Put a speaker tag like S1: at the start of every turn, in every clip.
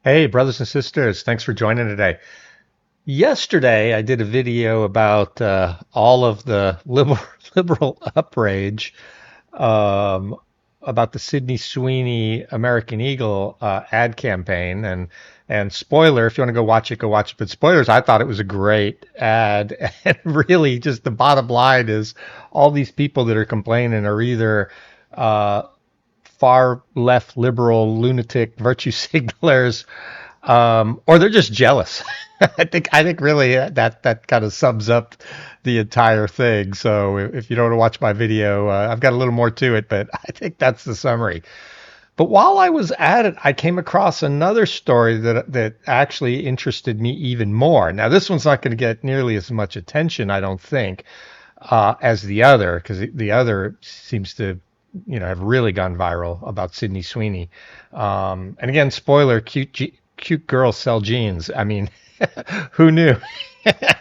S1: Hey, brothers and sisters, thanks for joining today. Yesterday, I did a video about all of the liberal outrage um, about the Sydney Sweeney American Eagle ad campaign. And spoiler, if you want to go watch it, go watch it. But spoilers, I thought it was a great ad. And really, just the bottom line is all these people that are complaining are either uh, far left liberal lunatic virtue signalers, or they're just jealous. I think really that kind of sums up the entire thing. So if you don't want to watch my video, I've got a little more to it, but I think that's the summary. But while I was at it, I came across another story that actually interested me even more. Now, this one's not going to get nearly as much attention, I don't think, as the other, because the other seems to, have really gone viral about Sydney Sweeney. And again, spoiler: cute girls sell jeans. I mean, who knew?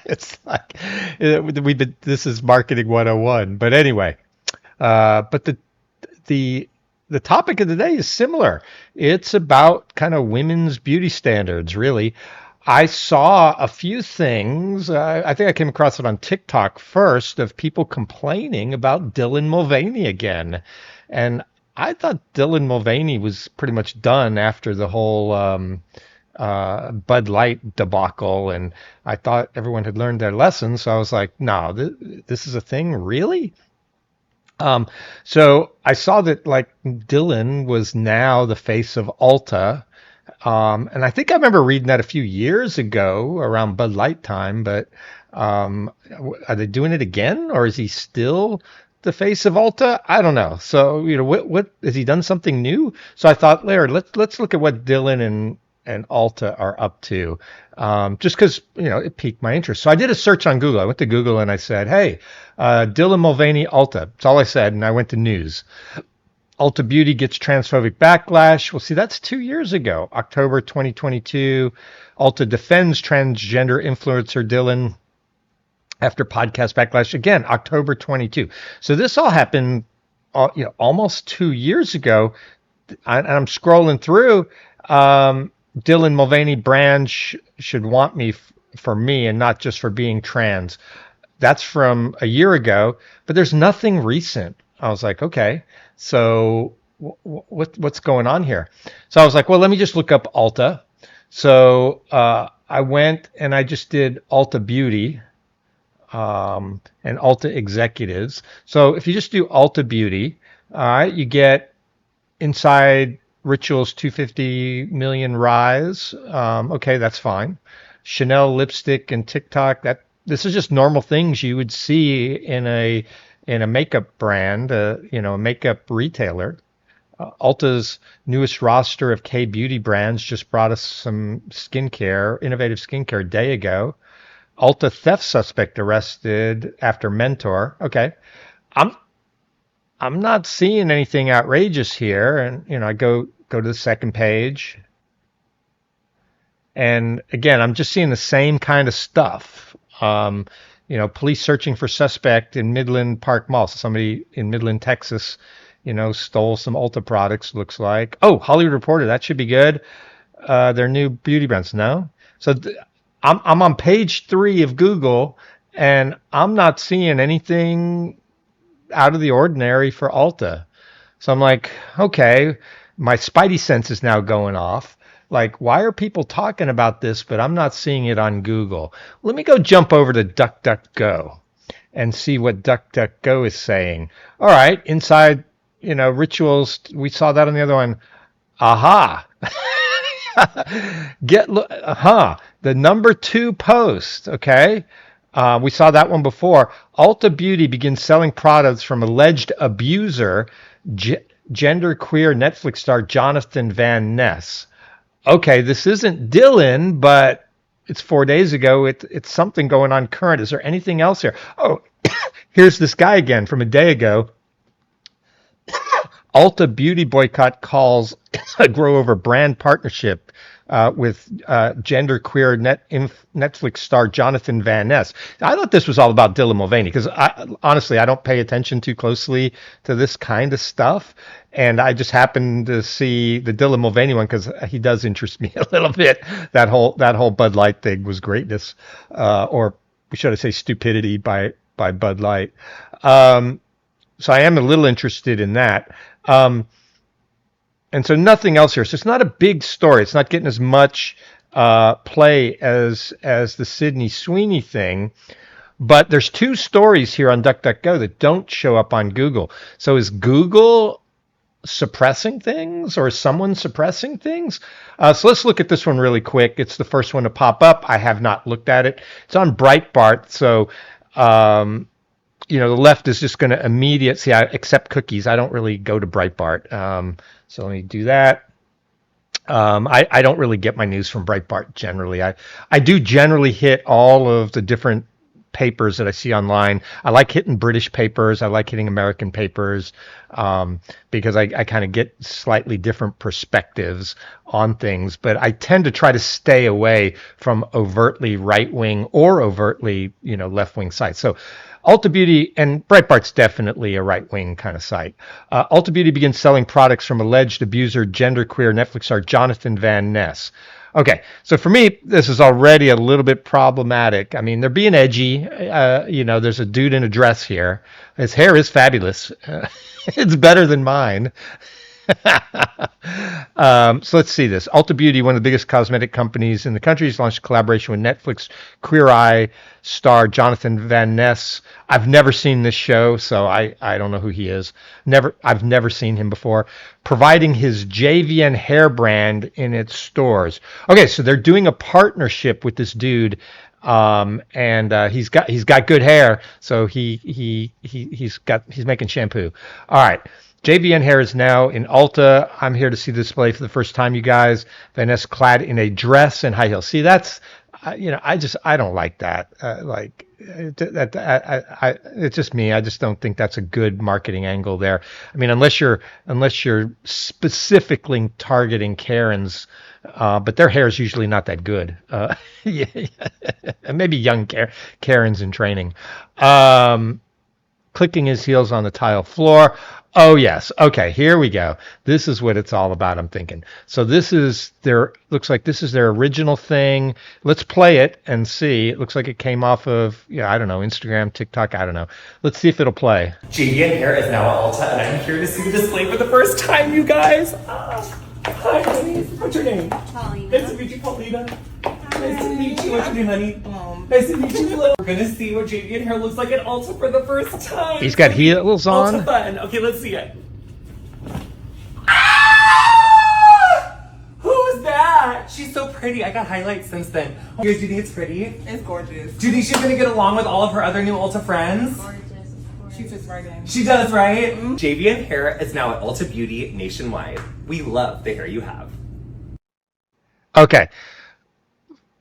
S1: It's like we've been. This is marketing 101. But anyway, but the the topic of the day is similar. It's about kind of women's beauty standards, really. I saw a few things. I think I came across it on TikTok first of people complaining about Dylan Mulvaney again. And I thought Dylan Mulvaney was pretty much done after the whole Bud Light debacle. And I thought everyone had learned their lesson. So I was like, no, this is a thing, really? Um, so I saw that like Dylan was now the face of Ulta. And I think I remember reading that a few years ago around Bud Light time, but are they doing it again, or is he still the face of Ulta? I don't know. So, what has he done something new? So I thought, Larry, let's look at what Dylan and Ulta are up to, just because it piqued my interest. So I did a search on Google. I went to Google and I said, "Hey, Dylan Mulvaney Ulta." That's all I said, and I went to news. Ulta Beauty gets transphobic backlash. Well, see, that's 2 years ago, October 2022. Ulta defends transgender influencer Dylan after podcast backlash. Again, October 22. So this all happened, almost 2 years ago. And I'm scrolling through. Dylan Mulvaney brand should want me for me and not just for being trans. That's from a year ago, but there's nothing recent. I was like, okay, so what's going on here? So I was like, well, let me just look up Ulta. So I went and I just did Ulta Beauty and Ulta Executives. So if you just do Ulta Beauty, all right, you get inside Rituals 250 million rise. Okay, that's fine. Chanel lipstick and TikTok. This is just normal things you would see in a makeup brand, a makeup retailer. Ulta's newest roster of K beauty brands just brought us some innovative skincare a day ago. Ulta theft suspect arrested after mentor. Okay, I'm I'm not seeing anything outrageous here, and I go to the second page, and again, I'm just seeing the same kind of stuff. Police searching for suspect in Midland Park Mall. So somebody in Midland, Texas, stole some Ulta products. Looks like. Oh, Hollywood Reporter. That should be good. Their new beauty brands. No. So I'm on page 3 of Google, and I'm not seeing anything out of the ordinary for Ulta. So I'm like, okay, my spidey sense is now going off. Like, why are people talking about this, but I'm not seeing it on Google? Let me go jump over to DuckDuckGo and see what DuckDuckGo is saying. All right, inside, rituals, we saw that on the other one. Aha. The number 2 post, okay? We saw that one before. Ulta Beauty begins selling products from alleged abuser, genderqueer Netflix star Jonathan Van Ness. Okay, this isn't Dylan, but it's 4 days ago. It's something going on current. Is there anything else here? Oh, here's this guy again from a day ago. Ulta beauty boycott calls grow over brand partnership with genderqueer Netflix star Jonathan Van Ness. I thought this was all about Dylan Mulvaney because honestly, I don't pay attention too closely to this kind of stuff. And I just happened to see the Dylan Mulvaney one because he does interest me a little bit. That whole Bud Light thing was greatness, or should I say stupidity by Bud Light. So I am a little interested in that. And so nothing else here. So it's not a big story. It's not getting as much play as the Sydney Sweeney thing. But there's two stories here on DuckDuckGo that don't show up on Google. So is Google suppressing things, or is someone suppressing things? So let's look at this one really quick. It's the first one to pop up. I have not looked at it. It's on Breitbart. So the left is just going to see, I accept cookies. I don't really go to Breitbart. So let me do that. I don't really get my news from Breitbart generally. I do generally hit all of the different papers that I see online. I like hitting British papers. I like hitting American papers because I kind of get slightly different perspectives on things. But I tend to try to stay away from overtly right-wing or overtly, left-wing sites. So Ulta Beauty, and Breitbart's definitely a right-wing kind of site. Ulta Beauty begins selling products from alleged abuser, genderqueer Netflix star Jonathan Van Ness. Okay, so for me, this is already a little bit problematic. I mean, they're being edgy. There's a dude in a dress here. His hair is fabulous. It's better than mine. So let's see this. Ulta Beauty, one of the biggest cosmetic companies in the country, has launched a collaboration with Netflix Queer Eye star Jonathan Van Ness. I've never seen this show, so I don't know who he is. I've never seen him before. Providing his JVN hair brand in its stores. Okay, so they're doing a partnership with this dude. And he's got good hair, so he's making shampoo. All right. JVN hair is now in Ulta. I'm here to see the display for the first time, you guys. Van Ness clad in a dress and high heels. See, that's, I don't like that. It's just me. I just don't think that's a good marketing angle there. I mean, unless you're specifically targeting Karens, but their hair is usually not that good. Yeah, maybe young Karens in training. Clicking his heels on the tile floor. Oh, yes. Okay, here we go. This is what it's all about, I'm thinking. So looks like this is their original thing. Let's play it and see. It looks like it came off of, I don't know, Instagram, TikTok, I don't know. Let's see if it'll play.
S2: JVN hair is now at Ulta, and I'm here to see the display for the first time, you guys. Hi, honey. What's your name?
S3: Paulina.
S2: Nice to meet you, Paulina. Nice to meet you. What's your name, honey? Nice to meet you. We're gonna see what JVN hair looks like at Ulta for the first time.
S1: He's got heels on.
S2: Ulta fun. Okay, let's see it. Who's that? She's so pretty. I got highlights since then. You guys, do you think it's pretty?
S3: It's gorgeous.
S2: Do you think she's gonna get along with all of her other new Ulta friends?
S3: Gorgeous, of course. She fits right in.
S2: She does, right? Mm-hmm. JVN hair is now at Ulta Beauty nationwide. We love the hair you have.
S1: Okay.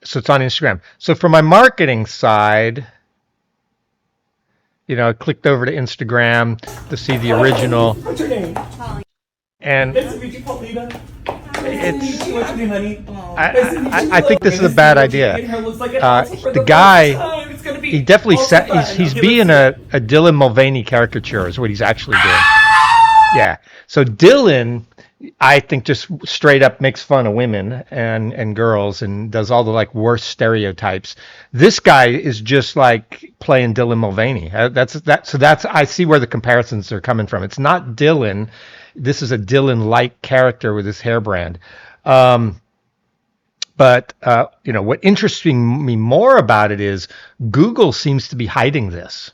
S1: So it's on Instagram. So for my marketing side, I clicked over to Instagram to see the original.
S2: What's your name?
S3: Paulina.
S1: And
S2: Nice to meet you, Paulina. Nice to meet you. What's your name, honey?
S1: I think this is a bad idea. The guy, he definitely he's being a Dylan Mulvaney caricature is what he's actually doing. Yeah. So Dylan, I think, just straight up makes fun of women and girls and does all the worst stereotypes. This guy is just like playing Dylan Mulvaney. So I see where the comparisons are coming from. It's not Dylan. This is a Dylan-like character with his hair brand. But what interests me more about it is Google seems to be hiding this.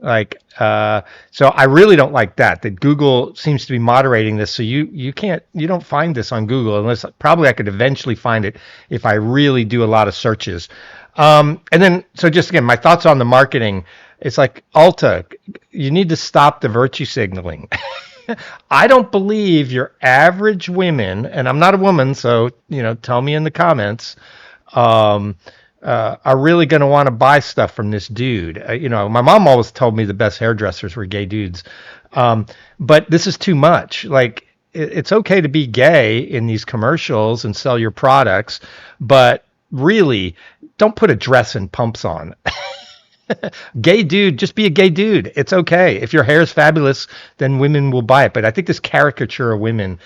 S1: So I really don't like that Google seems to be moderating this. So you don't find this on Google unless probably I could eventually find it if I really do a lot of searches. And then, so just again, my thoughts on the marketing, it's like Ulta, you need to stop the virtue signaling. I don't believe your average women, and I'm not a woman, so, tell me in the comments, are really going to want to buy stuff from this dude. My mom always told me the best hairdressers were gay dudes. But this is too much. Like, it's okay to be gay in these commercials and sell your products, but really, don't put a dress and pumps on. Gay dude, just be a gay dude. It's okay. If your hair is fabulous, then women will buy it. But I think this caricature of women,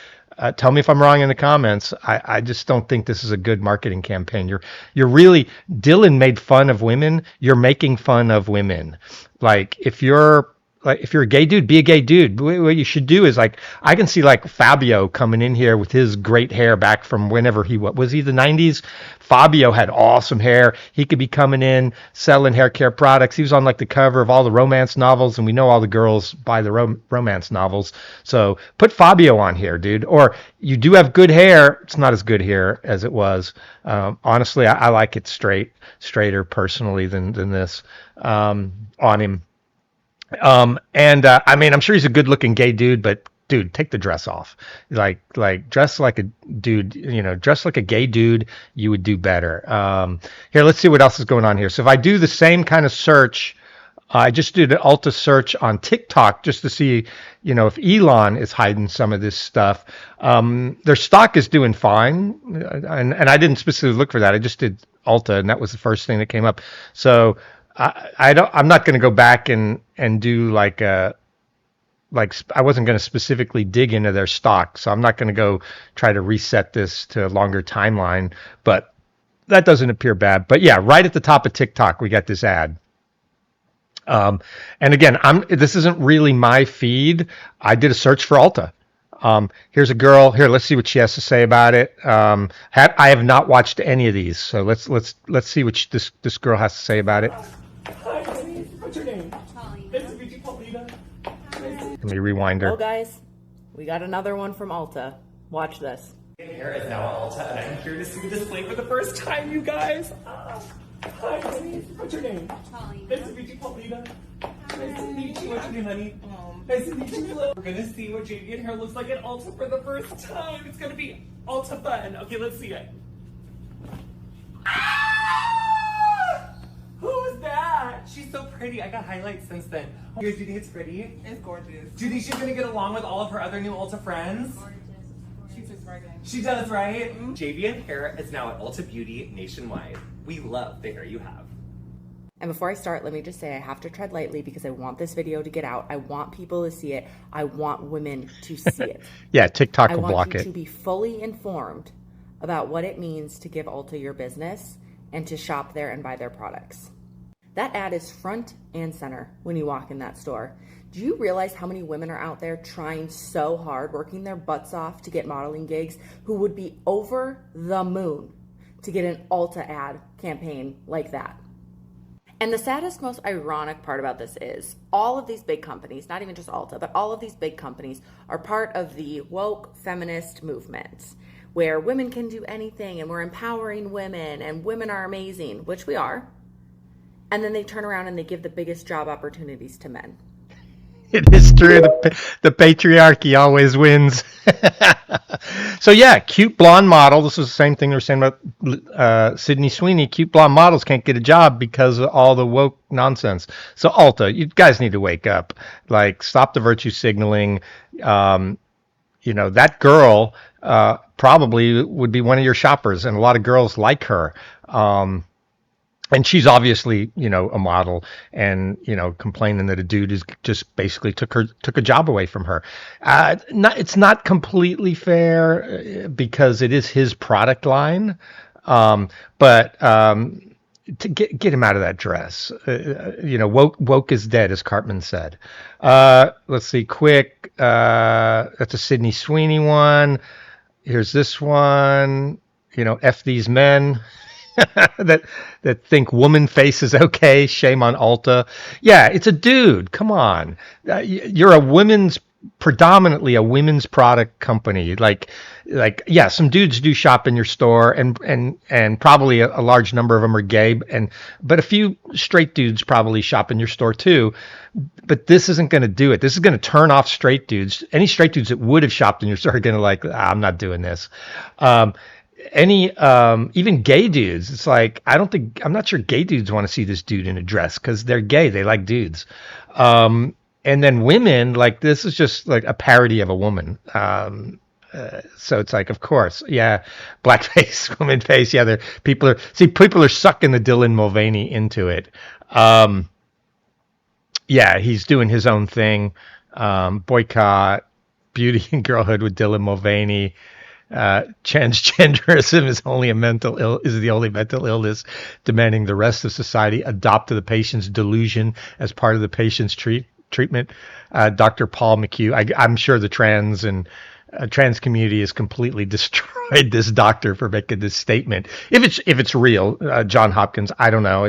S1: tell me if I'm wrong in the comments. I just don't think this is a good marketing campaign. You're really, Dylan made fun of women. You're making fun of women. If you're a gay dude, be a gay dude. What you should do is, like, I can see like Fabio coming in here with his great hair back from whenever was he the 90s? Fabio had awesome hair. He could be coming in selling hair care products. He was on like the cover of all the romance novels, and we know all the girls buy the romance novels. So put Fabio on here, dude. Or you do have good hair. It's not as good hair as it was. Honestly, I like it straighter personally than this on him. I mean, I'm sure he's a good-looking gay dude, but dude, take the dress off. Like dress like a dude. Dress like a gay dude. You would do better. Here, let's see what else is going on here. So if I do the same kind of search, I just did an Ulta search on TikTok just to see, if Elon is hiding some of this stuff. Their stock is doing fine, and I didn't specifically look for that. I just did Ulta, and that was the first thing that came up. So. I'm not going to go back and do I wasn't going to specifically dig into their stock, so I'm not going to go try to reset this to a longer timeline, but that doesn't appear bad. But yeah, right at the top of TikTok, we got this ad. And again, this isn't really my feed. I did a search for Ulta. Here's a girl. Here, let's see what she has to say about it. I have not watched any of these, so let's see what this girl has to say about it.
S2: Hi, honey. What's your name? Nice to meet you, Paulina.
S1: Let me rewind her.
S4: Well, guys, we got another one from Ulta. Watch this.
S2: Hair is now at Ulta, and I'm here to see the display for the first time, you guys. Hi, honey. What's your name? Nice to meet you, Paulina. Nice to meet you. What's your name, honey? Nice to meet you. We're gonna see what JVN hair looks like at Ulta for the first time. It's gonna be Ulta fun. Okay, let's see it. Who is that? She's so pretty. I got highlights since then. You guys, do you think it's pretty?
S3: It's gorgeous.
S2: Do you think she's gonna get along with all of her other new Ulta friends?
S3: She fits right in.
S2: She does, right? JVN hair is now at Ulta Beauty nationwide. We love the hair you have.
S4: And before I start, let me just say I have to tread lightly because I want this video to get out. I want people to see it. I want women to see it.
S1: Yeah, TikTok will
S4: block it. I want you
S1: it.
S4: to be fully informed about what it means to give Ulta your business and to shop there and buy their products. That ad is front and center when you walk in that store. Do you realize how many women are out there trying so hard, working their butts off to get modeling gigs, who would be over the moon to get an Ulta ad campaign like that? And the saddest, most ironic part about this is all of these big companies, not even just Ulta, but all of these big companies are part of the woke feminist movement, where women can do anything and we're empowering women and women are amazing, which we are. And then they turn around and they give the biggest job opportunities to men.
S1: It is true. The patriarchy always wins. So yeah, cute blonde model. This is the same thing they were saying about Sydney Sweeney. Cute blonde models can't get a job because of all the woke nonsense. So Ulta, you guys need to wake up. Like, stop the virtue signaling. That girl probably would be one of your shoppers, and a lot of girls like her. And she's obviously, a model, and complaining that a dude is just basically took a job away from her. It's not completely fair because it is his product line, but to get him out of that dress. Woke is dead, as Cartman said. Let's see, quick. That's a Sydney Sweeney one. Here's this one. F these men. that think woman face is okay. Shame on Ulta. Yeah, it's a dude. Come on, you're predominantly a women's product company. Like yeah, some dudes do shop in your store, and probably a large number of them are gay, but a few straight dudes probably shop in your store too. But this isn't going to do it. This is going to turn off straight dudes. Any straight dudes that would have shopped in your store are going to I'm not doing this. any even gay dudes, it's like I'm not sure gay dudes want to see this dude in a dress because they're gay, they like dudes. And then women, like, this is just like a parody of a woman. So it's like, of course, yeah, blackface, woman face, yeah, people are sucking the Dylan Mulvaney into it. Yeah, he's doing his own thing. Boycott beauty and girlhood with Dylan Mulvaney. Transgenderism is the only mental illness demanding the rest of society adopt to the patient's delusion as part of the patient's treatment. Dr. Paul McHugh, I'm sure the trans community has completely destroyed this doctor for making this statement. If it's real, John Hopkins, I don't know.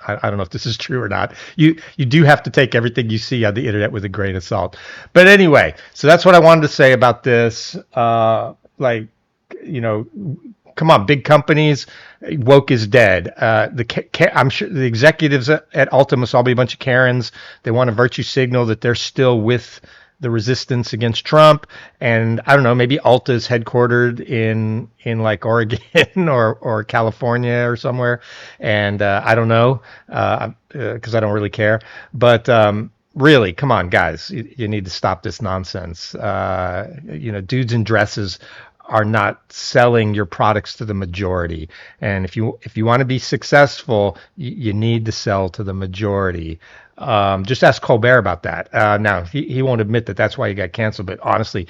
S1: I don't know if this is true or not. You do have to take everything you see on the internet with a grain of salt. But anyway, so that's what I wanted to say about this. Like, come on, big companies, woke is dead. I'm sure the executives at Ulta must all be a bunch of Karens. They want to virtue signal that they're still with the resistance against Trump. And I don't know, maybe Ulta is headquartered in like Oregon or California or somewhere. And I don't know, because I don't really care. But really, come on, guys, you need to stop this nonsense. Dudes in dresses are not selling your products to the majority. And if you want to be successful, you need to sell to the majority. Just ask Colbert about that. Now he won't admit that that's why he got canceled, but honestly,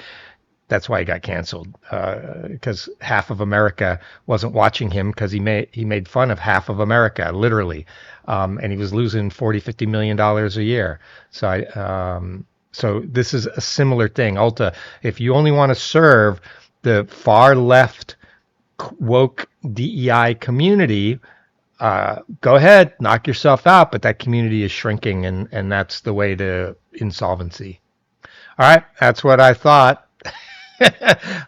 S1: that's why he got canceled, because half of America wasn't watching him because he made fun of half of America, literally, and he was losing $40-50 million a year. So this is a similar thing. Ulta, if you only want to serve the far left woke DEI community, go ahead, knock yourself out. But that community is shrinking, and that's the way to insolvency. All right, that's what I thought.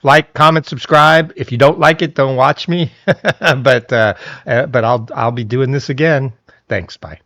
S1: Like, comment, subscribe. If you don't like it, don't watch me. But I'll be doing this again. Thanks. Bye.